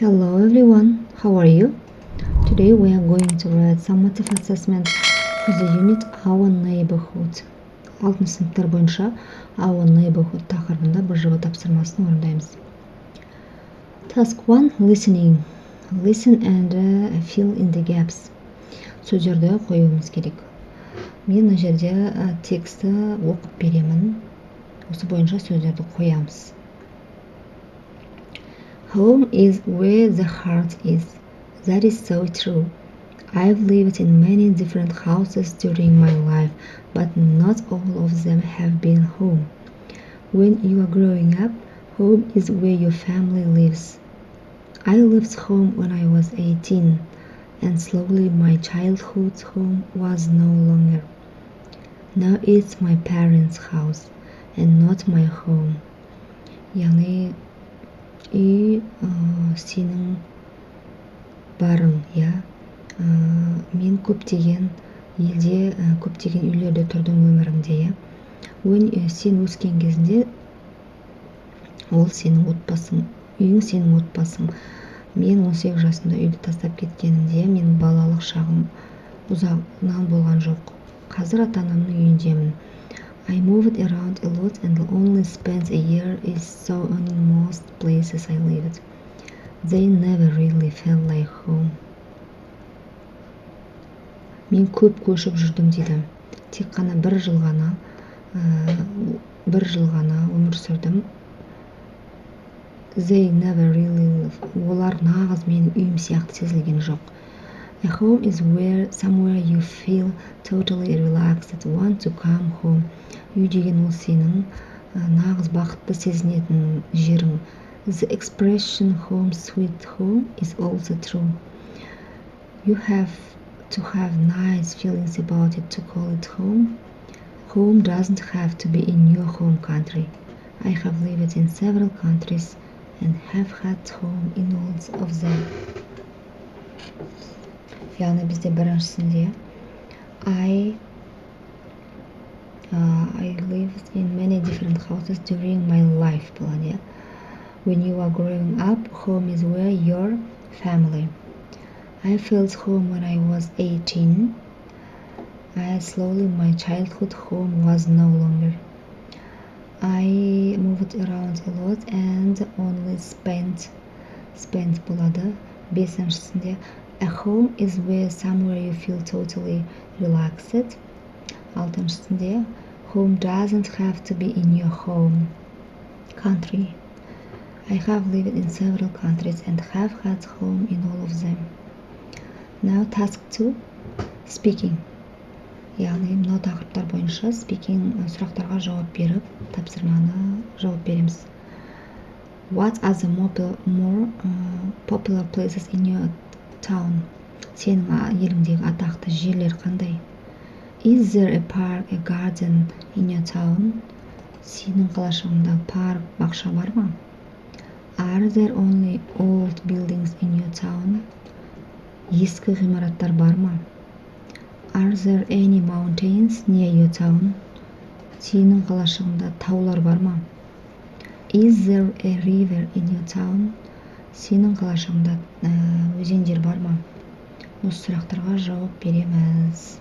Hello everyone, how are you? Today we are going to write summative assessment for the unit Our Neighborhood. 6 сыныптар бойынша Our Neighborhood тақырыбында бір жауап тапсырмасын орындаймыз. Task 1. Listening. Listen and fill in the gaps. Сөздерді қоюымыз керек. Мен мына жерде тексті оқып беремін. Осы бойынша сөздерді қоямыз. Home is where the heart is. That is so true. I've lived in many different houses during my life, but not all of them have been home. When you are growing up, home is where your family lives. I left home when I was 18, and slowly my childhood home was no longer. Now it's my parents' house, and not my home. яғни үй сенің барың, я. Мен көптеген елде, көптеген үйлерде тұрдым өмірімде, я. Сен өскен кезінде ол сенің отбасың, үйің сенің отбасың. Мен 18 жасында үйді тастап кеткенімде, мен балалық шағым ұзағынан болған жоқ. Қазір ата-анамның үйіндемін. I moved around a lot and only spent a year or so in most places I lived. They never really felt like home. Мен көп көшіп жүрдім дейді. Тек қана бір жыл ғана өмір сүрдім. They never really, олар нағыз менің үйім сияқты сезілген жоқ. A home is somewhere you feel totally relaxed, want to come home. Үй деген ол сенің нағыз бақытты сезінетін жерің. The expression home sweet home is also true. You have to have nice feelings about it to call it home. Home doesn't have to be in your home country. I have lived in several countries and have had home in all of them. яғни бізде біріншісінде I lived in many different houses during my life болады. When you are growing up, home is where your family. I felt home when I was 18. Slowly my childhood home was no longer. I moved around a lot and only spent болады. Бесіншісінде A home is somewhere you feel totally relaxed. Алтыншысында Home doesn't have to be in your home country. I have lived in several countries and have had home in all of them. Now task 2. Speaking. Яғни мынау тақырыптар бойынша speaking сұрақтарға жауап беріп, тапсырманы жауап береміз. What are the more popular places in your town? Сенің еліңдегі атақты жерлер қандай? Is there a park, a garden in your town? Сенің қалашығыңда парк, бақша бар ма? Are there only old buildings in your town? Ескі ғимараттар бар ма? Are there any mountains near your town? Сенің қалашығыңда таулар бар ма? Is there a river in your town? Сенің қалашығыңда өзендер бар ма? Осы сұрақтарға жауап береміз.